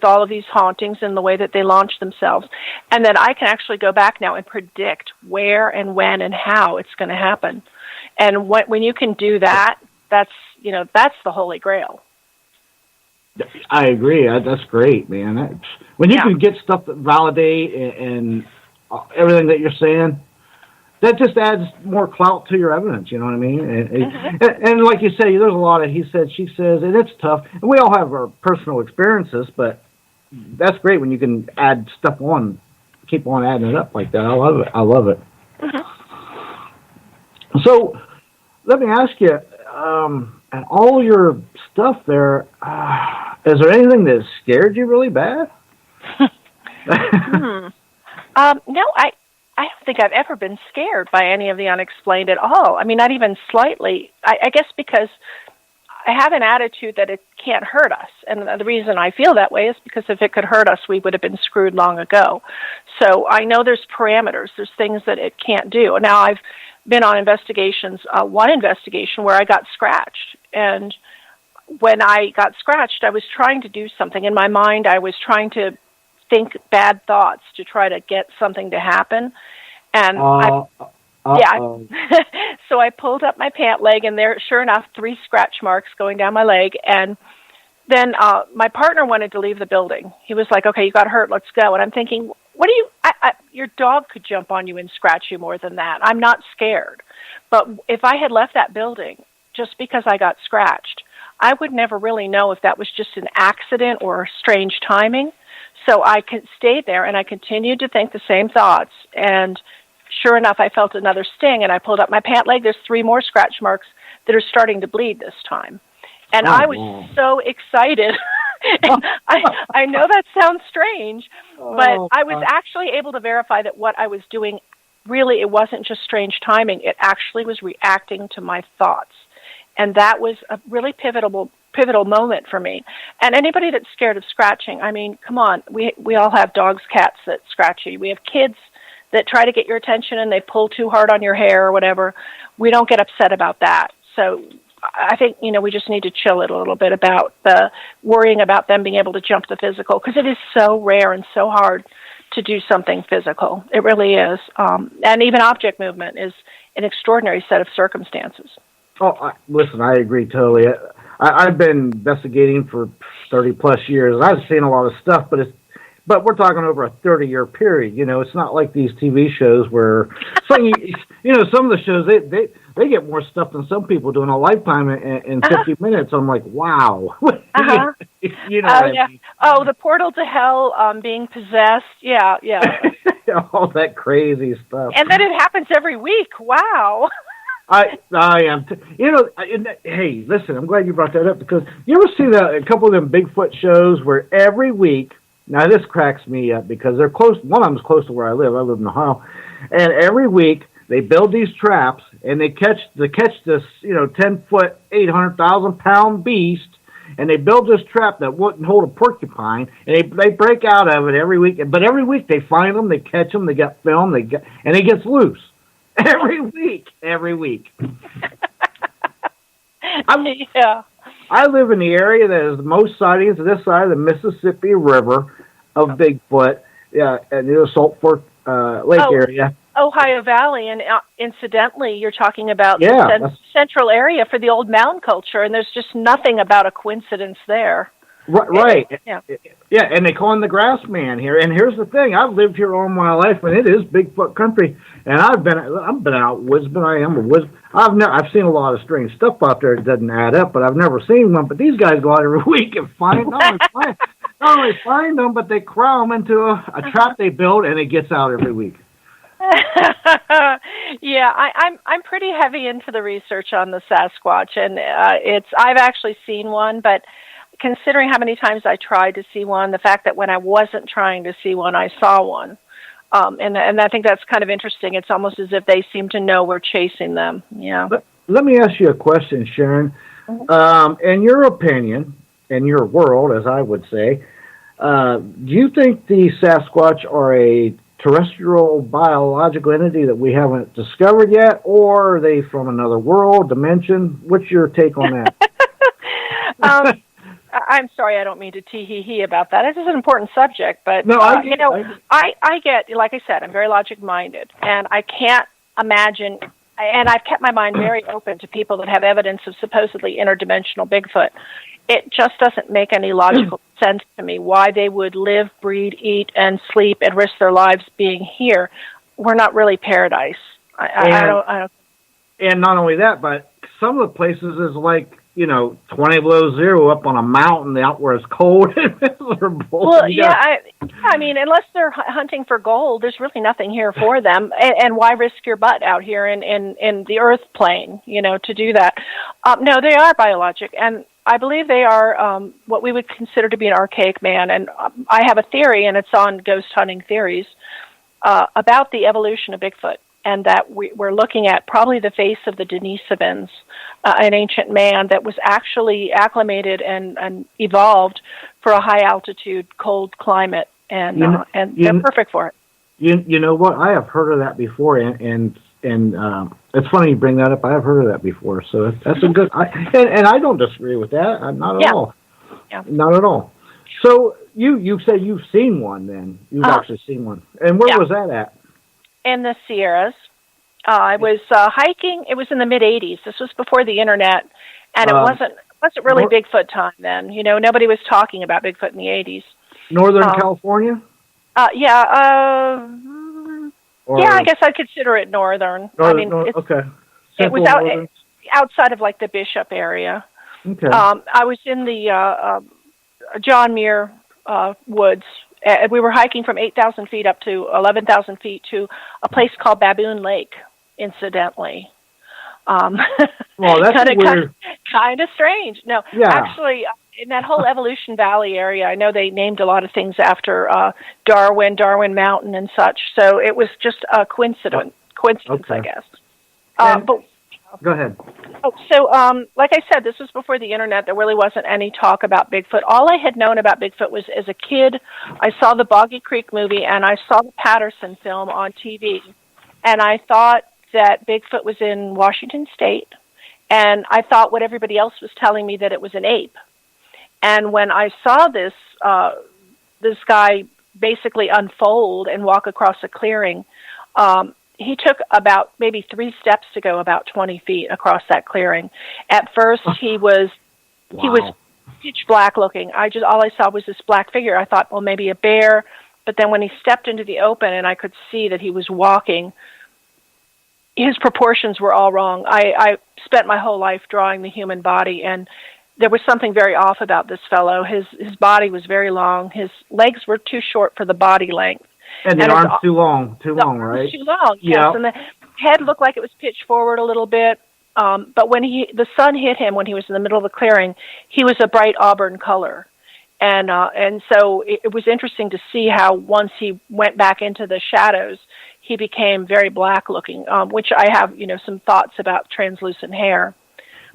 all of these hauntings and the way that they launch themselves, and that I can actually go back now and predict where and when and how it's going to happen. And when you can do that, that's the Holy Grail. I agree. That's great, man. When you can get stuff that validate and everything that you're saying, that just adds more clout to your evidence. You know what I mean? And like you say, there's a lot of he said, she says, and it's tough. And we all have our personal experiences, but that's great when you can add stuff on, keep on adding it up like that. I love it. I love it. Mm-hmm. So let me ask you, and all your stuff there, is there anything that scared you really bad? No, I don't think I've ever been scared by any of the unexplained at all. I mean, not even slightly. I guess because I have an attitude that it can't hurt us. And the reason I feel that way is because if it could hurt us, we would have been screwed long ago. So I know there's parameters. There's things that it can't do. Now, I've been on investigations, one investigation where I got scratched. And when I got scratched, I was trying to do something. In my mind, I was trying to think bad thoughts to try to get something to happen. And so I pulled up my pant leg, and there, sure enough, 3 scratch marks going down my leg. And then my partner wanted to leave the building. He was like, okay, you got hurt, let's go. And I'm thinking, what do you, your dog could jump on you and scratch you more than that. I'm not scared. But if I had left that building just because I got scratched, I would never really know if that was just an accident or strange timing. So I stayed there, and I continued to think the same thoughts. And sure enough, I felt another sting, and I pulled up my pant leg. There's 3 more scratch marks that are starting to bleed this time. And I was so excited. I know that sounds strange, but I was actually able to verify that what I was doing, really, it wasn't just strange timing. It actually was reacting to my thoughts. And that was a really pivotal moment for me. And anybody that's scared of scratching, I mean, come on, we all have dogs, cats that scratch you. We have kids that try to get your attention and they pull too hard on your hair or whatever. We don't get upset about that. So I think, we just need to chill it a little bit about the worrying about them being able to jump the physical, because it is so rare and so hard to do something physical. It really is. And even object movement is an extraordinary set of circumstances. Listen, I agree totally. I've been investigating for 30-plus years. I've seen a lot of stuff, but we're talking over a 30-year period. It's not like these TV shows where some of the shows they get more stuff than some people do in a lifetime in 50 minutes. I'm like, wow. I mean? Oh, the portal to hell, being possessed. Yeah. All that crazy stuff. And then it happens every week. Wow. I am. Hey, listen, I'm glad you brought that up, because you ever see a couple of them Bigfoot shows where every week, now this cracks me up because they're close, one of them's close to where I live. I live in Ohio. And every week they build these traps and they catch this, 10-foot, 800,000-pound beast, and they build this trap that wouldn't hold a porcupine, and they break out of it every week. But every week they find them, they catch them, they get filmed, and it gets loose. Every week. I live in the area that has the most sightings of this side of the Mississippi River of Bigfoot, in the Salt Fork Lake area. Ohio Valley, and incidentally, you're talking about the central area for the old mound culture, and there's just nothing about a coincidence there. Right. Yeah, and they call him the Grass Man here. And here's the thing: I've lived here all my life, and it is Bigfoot country. And I've been out woods, but I am a woods. I've seen a lot of strange stuff out there that doesn't add up, but I've never seen one. But these guys go out every week and not only find them, but they corral them into a trap they build, and it gets out every week. I'm pretty heavy into the research on the Sasquatch, and I've actually seen one, but considering how many times I tried to see one, the fact that when I wasn't trying to see one, I saw one. And I think that's kind of interesting. It's almost as if they seem to know we're chasing them. Yeah. Let me ask you a question, Sharon. Mm-hmm. In your opinion, in your world, as I would say, do you think the Sasquatch are a terrestrial biological entity that we haven't discovered yet, or are they from another world, dimension? What's your take on that? I'm sorry, I don't mean to tee-hee-hee about that. It is an important subject, but, No, I get, like I said, I'm very logic-minded, and I can't imagine, and I've kept my mind very open to people that have evidence of supposedly interdimensional Bigfoot. It just doesn't make any logical sense to me why they would live, breed, eat, and sleep and risk their lives being here. We're not really paradise. I don't. And not only that, but some of the places is like, 20 below zero up on a mountain out where it's cold and miserable. Well, I mean, unless they're hunting for gold, there's really nothing here for them. And why risk your butt out here in the earth plane, to do that? No, they are biologic, and I believe they are what we would consider to be an archaic man. And I have a theory, and it's on Ghost Hunting Theories, about the evolution of Bigfoot. And that we're looking at probably the face of the Denisovans, an ancient man that was actually acclimated and evolved for a high-altitude, cold climate, and they're perfect for it. You know what? I have heard of that before, and it's funny you bring that up. I have heard of that before, so that's a good. And I don't disagree with that. Not at all. Yeah. Not at all. So you said you've seen one. Then you've actually seen one, and where was that at? In the Sierras. I was hiking. It was in the mid-'80s. This was before the internet, and it wasn't really Bigfoot time then. Nobody was talking about Bigfoot in the '80s. Northern California? Yeah. I guess I'd consider it northern. Okay. It was outside of like the Bishop area. Okay. I was in the John Muir woods. We were hiking from 8,000 feet up to 11,000 feet to a place called Baboon Lake, incidentally. Well, that's weird. Kind of strange. No, actually, in that whole Evolution Valley area, I know they named a lot of things after Darwin Mountain and such. So it was just a coincidence, okay. I guess. But go ahead. So, like I said, this was before the internet. There really wasn't any talk about Bigfoot. All I had known about Bigfoot was as a kid, I saw the Boggy Creek movie and I saw the Patterson film on TV. And I thought that Bigfoot was in Washington State. And I thought what everybody else was telling me that it was an ape. And when I saw this guy basically unfold and walk across a clearing, he took about maybe 3 steps to go about 20 feet across that clearing. At first, he was pitch black looking. All I saw was this black figure. I thought, well, maybe a bear. But then when he stepped into the open and I could see that he was walking, his proportions were all wrong. I spent my whole life drawing the human body, and there was something very off about this fellow. His body was very long. His legs were too short for the body length. And the arms too long, right? Too long, yes. Yep. And the head looked like it was pitched forward a little bit. But when the sun hit him when he was in the middle of the clearing, he was a bright auburn color. And so it was interesting to see how once he went back into the shadows, he became very black looking, which I have, some thoughts about translucent hair.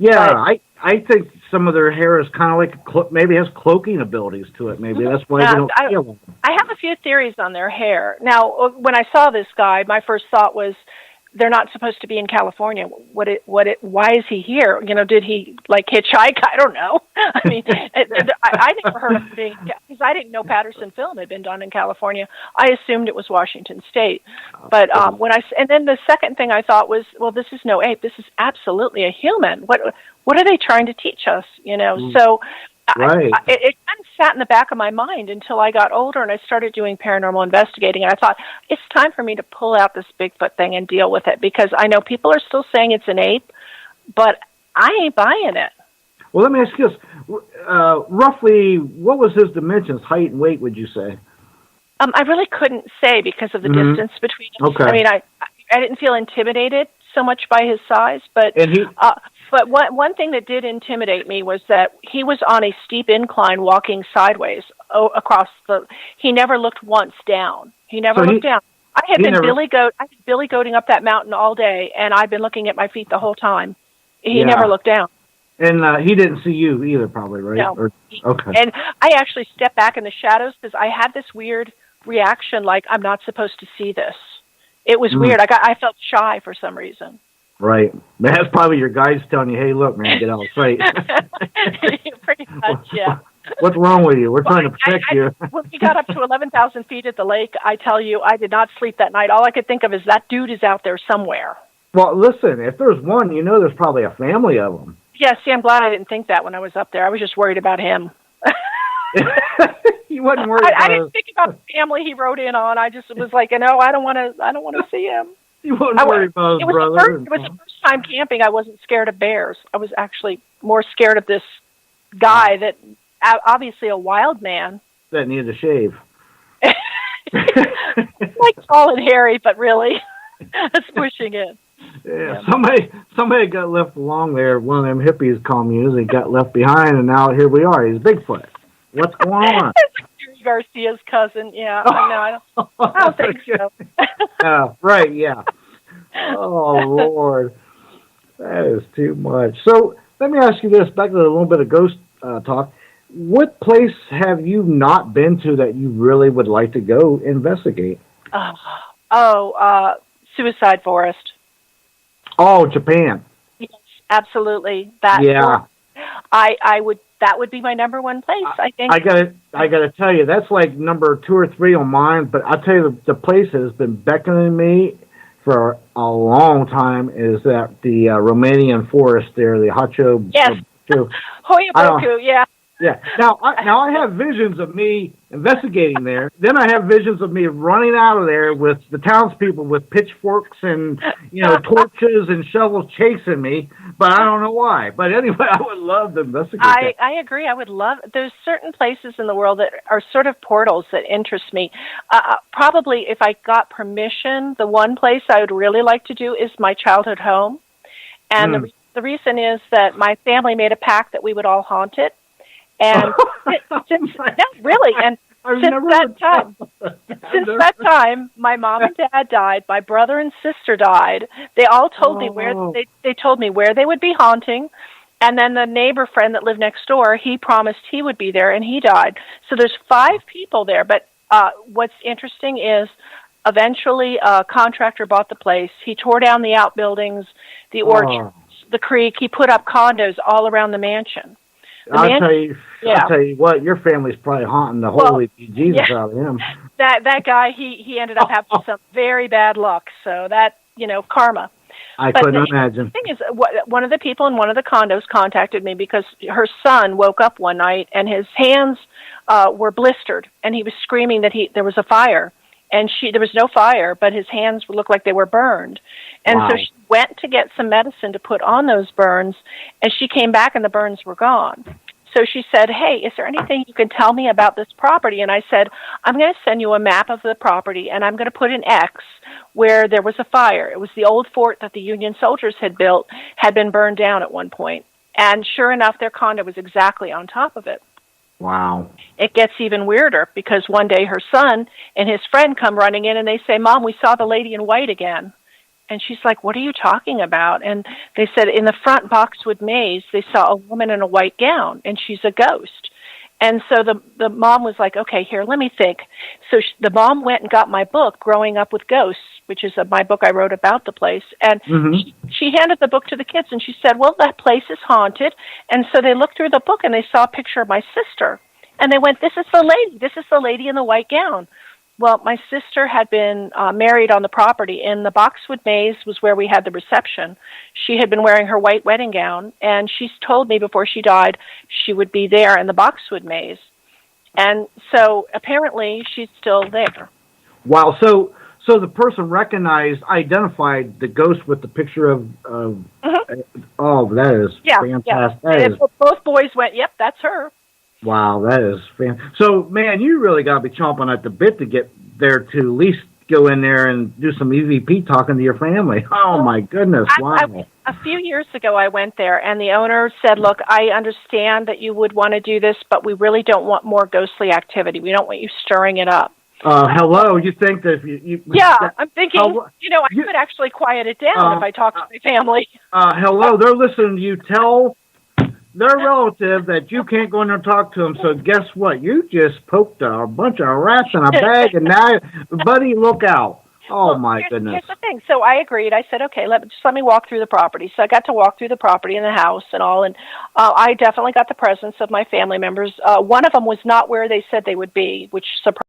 Yeah, but I think some of their hair is kind of like maybe has cloaking abilities to it. Maybe that's why they don't feel them. I have a few theories on their hair. Now, when I saw this guy, my first thought was, they're not supposed to be in California. Why is he here? Did he hitchhike? I don't know. I mean, I never heard of him being, because I didn't know Patterson film had been done in California. I assumed it was Washington State. But and then the second thing I thought was, well, this is no ape. This is absolutely a human. What are they trying to teach us? So right. It kind of sat in the back of my mind until I got older and I started doing paranormal investigating. And I thought, it's time for me to pull out this Bigfoot thing and deal with it, because I know people are still saying it's an ape, but I ain't buying it. Well, let me ask you this. Roughly, what was his dimensions, height and weight, would you say? I really couldn't say because of the distance between us. Okay. I mean, I didn't feel intimidated so much by his size, but but one thing that did intimidate me was that he was on a steep incline walking sideways across he never looked once down. He never looked down. I had been billy goating up that mountain all day, and I'd been looking at my feet the whole time. He never looked down. And he didn't see you either, probably, right? No. Okay. And I actually stepped back in the shadows because I had this weird reaction, like I'm not supposed to see this. It was weird. I felt shy for some reason. Right. That's probably your guides telling you, hey, look, man, get out of sight. Pretty much, yeah. What's wrong with you? We're trying to protect you. When we got up to 11,000 feet at the lake, I tell you, I did not sleep that night. All I could think of is that dude is out there somewhere. Well, listen, if there's one, there's probably a family of them. Yeah, see, I'm glad I didn't think that when I was up there. I was just worried about him. You wasn't worried about I didn't think about the family he rode in on. I just was like, I don't want to see him. You wasn't worried about his brother. It was the first time camping. I wasn't scared of bears. I was actually more scared of this guy that, obviously a wild man. That needed a shave. Like tall and hairy, but really, that's pushing it. Yeah, somebody got left along there. One of them hippies called music got left behind, and now here we are. He's Bigfoot. What's going on? Jerry Garcia's cousin. Yeah, I don't think so. Right. Yeah. Oh Lord, that is too much. So let me ask you this: back to a little bit of ghost talk. What place have you not been to that you really would like to go investigate? Suicide Forest. Oh, Japan. Yes, absolutely. That. Yeah. I would. That would be my number one place. I think. I gotta tell you, that's like number 2 or 3 on mine. But I'll tell you, the place that has been beckoning me for a long time is that the Romanian forest there, the Hacho. Yes. Hoyaboku. Yeah. Yeah. Now I have visions of me investigating there. Then I have visions of me running out of there with the townspeople with pitchforks and torches and shovels chasing me. But I don't know why. But anyway, I would love to investigate. I agree. I would love. There's certain places in the world that are sort of portals that interest me. Probably, if I got permission, the one place I would really like to do is my childhood home, and the reason is that my family made a pact that we would all haunt it. And since that time, my mom and dad died. My brother and sister died. They all told me where they told me where they would be haunting, and then the neighbor friend that lived next door, he promised he would be there, and he died. So there's 5 people there. But what's interesting is, eventually, a contractor bought the place. He tore down the outbuildings, the orchards, the creek. He put up condos all around the mansion. I'll tell you what, your family's probably haunting the holy Jesus out of him. That guy, he ended up having some very bad luck. So that, karma. I couldn't imagine. The thing is, one of the people in one of the condos contacted me because her son woke up one night and his hands were blistered, and he was screaming that there was a fire. And there was no fire, but his hands looked like they were burned. And so she went to get some medicine to put on those burns, and she came back and the burns were gone. So she said, hey, is there anything you can tell me about this property? And I said, I'm going to send you a map of the property, and I'm going to put an X where there was a fire. It was the old fort that the Union soldiers had built, had been burned down at one point. And sure enough, their condo was exactly on top of it. Wow. It gets even weirder because one day her son and his friend come running in and they say, Mom, we saw the lady in white again. And she's like, what are you talking about? And they said in the front Boxwood Maze, they saw a woman in a white gown, and she's a ghost. And so the mom was like, okay, here, let me think. So the mom went and got my book, Growing Up with Ghosts, which is my book I wrote about the place. And she handed the book to the kids, and she said, well, that place is haunted. And so they looked through the book, and they saw a picture of my sister. And they went, this is the lady in the white gown. Well, my sister had been married on the property, and the Boxwood Maze was where we had the reception. She had been wearing her white wedding gown, and she's told me before she died she would be there in the Boxwood Maze. And so apparently she's still there. Wow. So the person identified the ghost with the picture of oh, that is fantastic. Yeah. Both boys went, yep, that's her. Wow, that is fantastic. So, man, you really got to be chomping at the bit to get there to at least go in there and do some EVP talking to your family. Oh, my goodness, wow. A few years ago, I went there, and the owner said, look, I understand that you would want to do this, but we really don't want more ghostly activity. We don't want you stirring it up. Hello, you think that if you yeah, I'm thinking, I could actually quiet it down if I talk to my family. Hello, they're listening to you tell their relative that you can't go in there and talk to them. So guess what? You just poked a bunch of rats in a bag, and now, buddy, look out. Oh, my here's, goodness. here's the thing. So I agreed. I said, okay, let me walk through the property. So I got to walk through the property and the house and all, and I definitely got the presence of my family members. One of them was not where they said they would be, which surprised